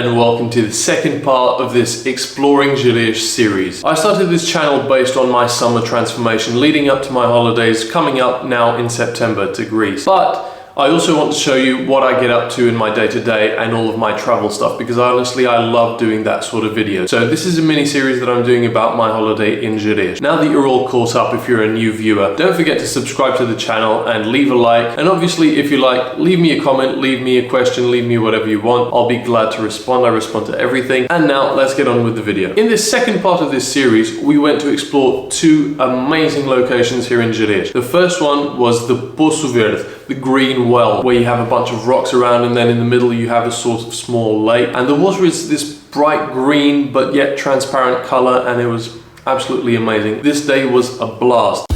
and welcome to the second part of this Exploring Gerês series. I started this channel based on my summer transformation leading up to my holidays coming up now in September to Greece. But I also want to show you what I get up to in my day-to-day and all of my travel stuff, because honestly I love doing that sort of video. So this is a mini-series that I'm doing about my holiday in Gerês. Now that you're all caught up, if you're a new viewer, don't forget to subscribe to the channel and leave a like. And obviously if you like, leave me a comment, leave me a question, leave me whatever you want. I'll be glad to respond. I respond to everything. And now let's get on with the video. In this second part of this series, we went to explore two amazing locations here in Gerês. The first one was the Poço Verde, the green well, where you have a bunch of rocks around and then in the middle you have a sort of small lake. And the water is this bright green but yet transparent color, and it was absolutely amazing. This day was a blast.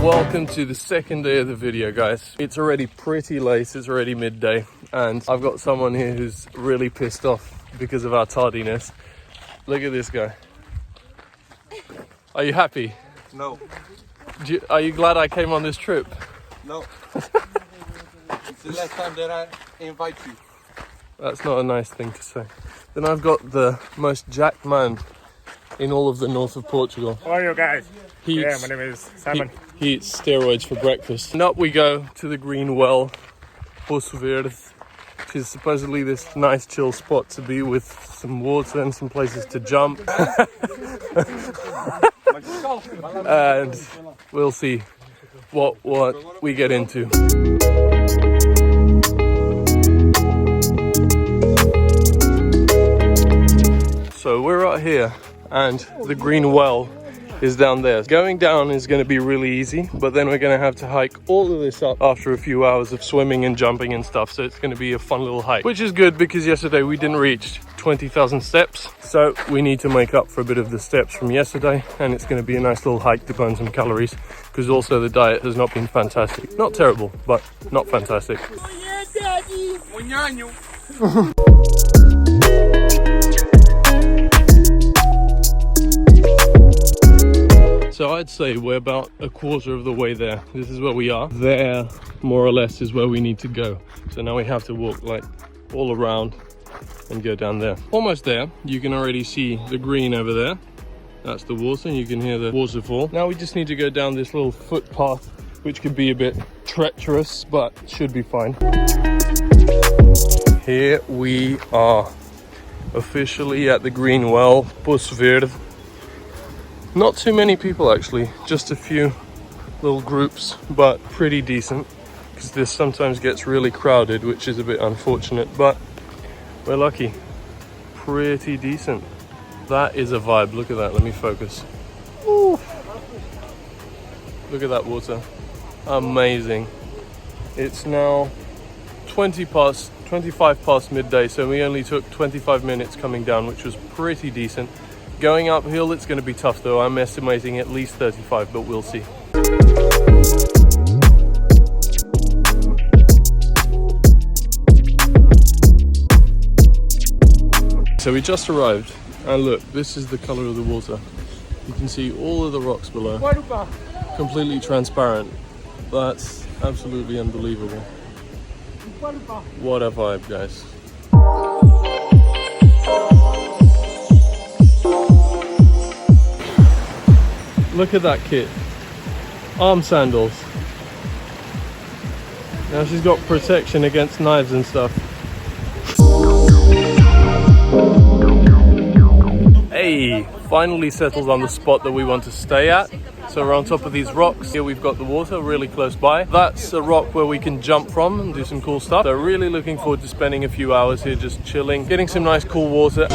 Welcome to the second day of the video, guys. It's already pretty late, it's already midday, and I've got someone here who's really pissed off because of our tardiness. Look at this guy. Are you happy? No. Are you glad I came on this trip? No. It's the last time that I invite you. That's not a nice thing to say. Then I've got the most jacked man in all of the north of Portugal. How are you guys? He Yeah, eats- my name is Simon. He eats steroids for breakfast. And up we go to the green well, Poço Verde, which is supposedly this nice chill spot to be with some water and some places to jump. And we'll see what we get into. So we're out here and the green well is down there. Going down is going to be really easy, but then we're going to have to hike all of this up after a few hours of swimming and jumping and stuff. So it's going to be a fun little hike, which is good because yesterday we didn't reach 20,000 steps. So we need to make up for a bit of the steps from yesterday, and it's going to be a nice little hike to burn some calories, because also the diet has not been fantastic. Not terrible, but not fantastic. So I'd say we're about a quarter of the way there. This is where we are. There, more or less, is where we need to go. So now we have to walk like all around and go down there. Almost there. You can already see the green over there. That's the water. You can hear the waterfall. Now we just need to go down this little footpath, which could be a bit treacherous, but should be fine. Here we are, officially at the green well, Poço Verde. Not too many people actually, just a few little groups, but pretty decent, because this sometimes gets really crowded, which is a bit unfortunate, but we're lucky. Pretty decent. That is a vibe. Look at that. Let me focus. Ooh. Look at that water. Amazing. It's now 25 past midday, so we only took 25 minutes coming down, which was pretty decent. Going uphill, it's going to be tough though. I'm estimating at least 35, but we'll see. So we just arrived, and look, this is the color of the water. You can see all of the rocks below, completely transparent. That's absolutely unbelievable. What a vibe, guys. Look at that kit. Arm sandals. Now she's got protection against knives and stuff. Hey, finally settled on the spot that we want to stay at. So we're on top of these rocks. Here we've got the water really close by. That's a rock where we can jump from and do some cool stuff. So really looking forward to spending a few hours here just chilling, getting some nice cool water.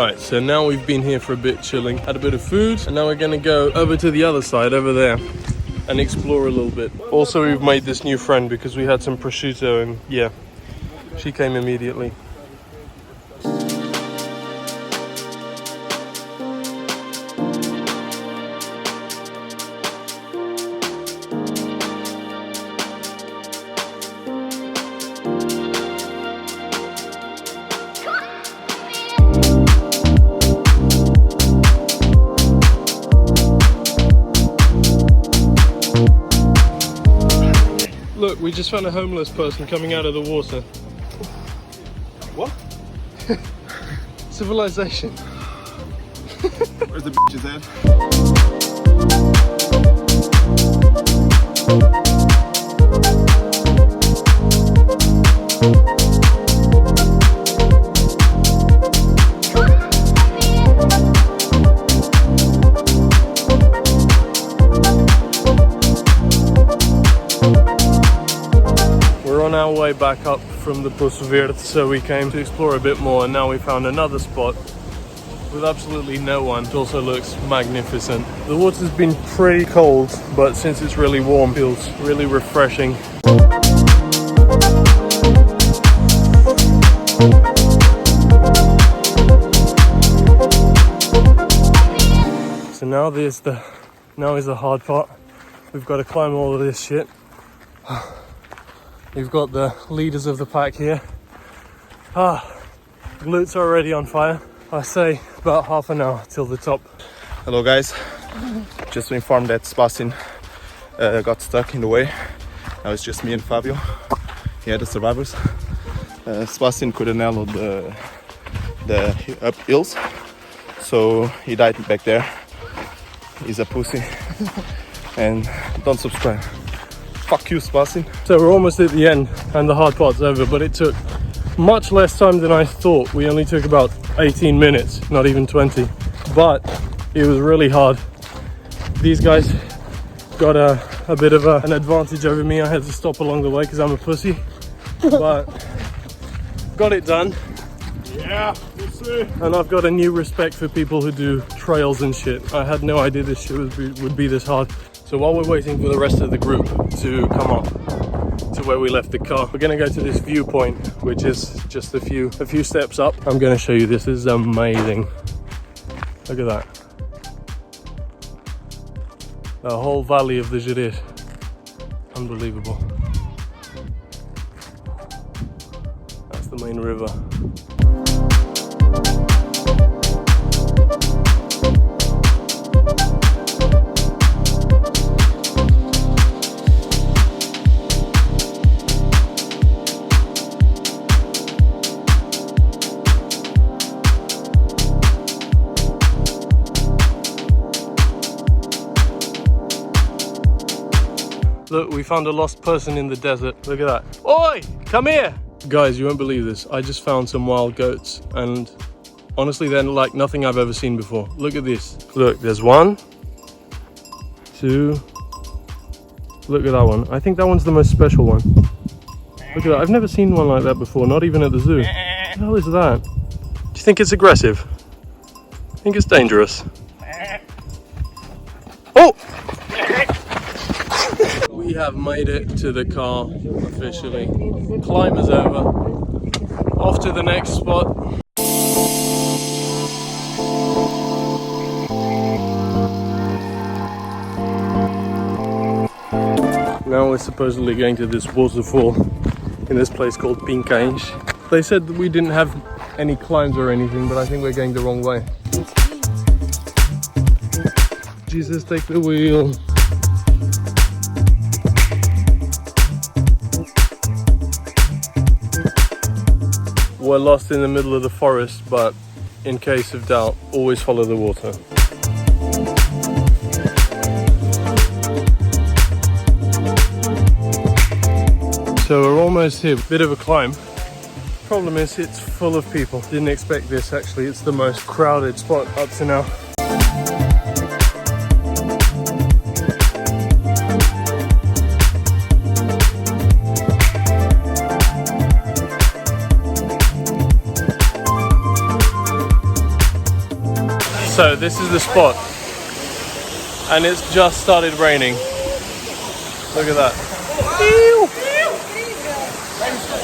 Right, so now we've been here for a bit chilling, had a bit of food, and now we're gonna go over to the other side, over there, and explore a little bit. Also, we've made this new friend because we had some prosciutto, and yeah, she came immediately. Look, we just found a homeless person coming out of the water. What? Civilization. Where's the bitch's head? We're on our way back up from the Poço Verde, so we came to explore a bit more, and now we found another spot with absolutely no one. It also looks magnificent. The water's been pretty cold, but since it's really warm, it feels really refreshing. So now is the hard part. We've got to climb all of this shit. We've got the leaders of the pack here. Glutes are already on fire. I say about half an hour till the top. Hello guys, just to inform that Sebastian got stuck in the way. Now it's just me and Fabio. Yeah, the survivors. Sebastian couldn't handle the up hills, so he died back there. He's a pussy. And don't subscribe. Fuck you, Sebastian. So we're almost at the end and the hard part's over, but it took much less time than I thought. We only took about 18 minutes, not even 20, but it was really hard. These guys got a bit of an advantage over me. I had to stop along the way because I'm a pussy, but got it done. Yeah, pussy. And I've got a new respect for people who do trails and shit. I had no idea this shit would be this hard. So while we're waiting for the rest of the group to come up to where we left the car, we're gonna go to this viewpoint, which is just a few steps up. I'm gonna show you this. This is amazing. Look at that. The whole valley of the Geres. Unbelievable. That's the main river. Look, we found a lost person in the desert. Look at that. Oi, come here. Guys, you won't believe this. I just found some wild goats, and honestly, they're like nothing I've ever seen before. Look at this. Look, there's 1, 2. Look at that one. I think that one's the most special one. Look at that. I've never seen one like that before, not even at the zoo. What the hell is that? Do you think it's aggressive? I think it's dangerous. Oh! We have made it to the car officially. Climb is over. Off to the next spot. Now we're supposedly going to this waterfall in this place called Pincães. They said that we didn't have any climbs or anything, but I think we're going the wrong way. Jesus, take the wheel. We're lost in the middle of the forest, but in case of doubt, always follow the water. So we're almost here. Bit of a climb. Problem is, it's full of people. Didn't expect this actually. It's the most crowded spot up to now. So this is the spot, and it's just started raining. Look at that.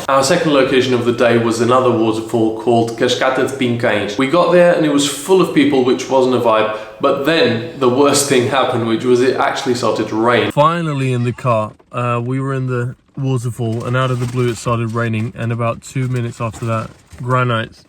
Our second location of the day was another waterfall called Cascata de Pincães. We got there and it was full of people, which wasn't a vibe, but then the worst thing happened, which was it actually started to rain. Finally in the car, we were in the waterfall and out of the blue it started raining, and about 2 minutes after that, granite?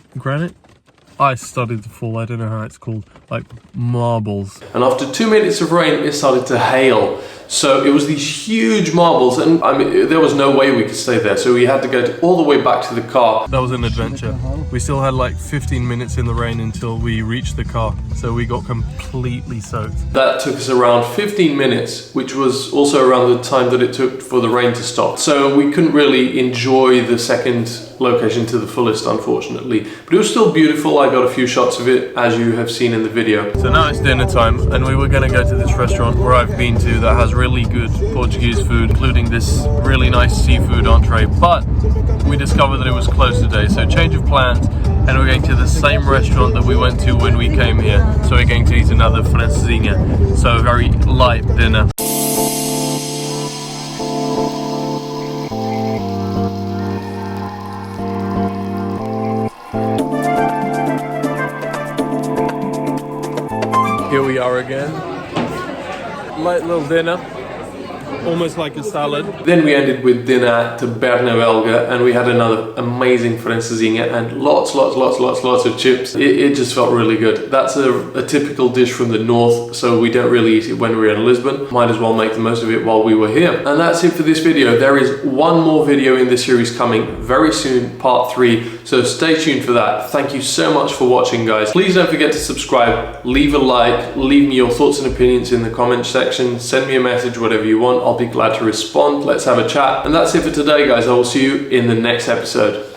Ice started to fall. I don't know how it's called, like marbles. And after 2 minutes of rain, it started to hail. So it was these huge marbles, and I mean, there was no way we could stay there. So we had to go all the way back to the car. That was an adventure. We still had like 15 minutes in the rain until we reached the car. So we got completely soaked. That took us around 15 minutes, which was also around the time that it took for the rain to stop. So we couldn't really enjoy the second location to the fullest, unfortunately. But it was still beautiful. I got a few shots of it, as you have seen in the video. So now it's dinner time, and we were gonna go to this restaurant where I've been to that has really good Portuguese food, including this really nice seafood entree, but we discovered that it was closed today, so change of plans, and we're going to the same restaurant that we went to when we came here. So we're going to eat another Francesinha, so a very light dinner. Here we are again. Light little dinner, almost like a salad. Then we ended with dinner at Belga, and we had another amazing Francesinha and lots of chips. It just felt really good. That's a typical dish from the north, so we don't really eat it when we're in Lisbon. Might as well make the most of it while we were here. And that's it for this video. There is one more video in this series coming very soon, part 3, so stay tuned for that. Thank you so much for watching, guys. Please don't forget to subscribe, leave a like, leave me your thoughts and opinions in the comment section, send me a message, whatever you want. I'll be glad to respond. Let's have a chat. And that's it for today, guys. I will see you in the next episode.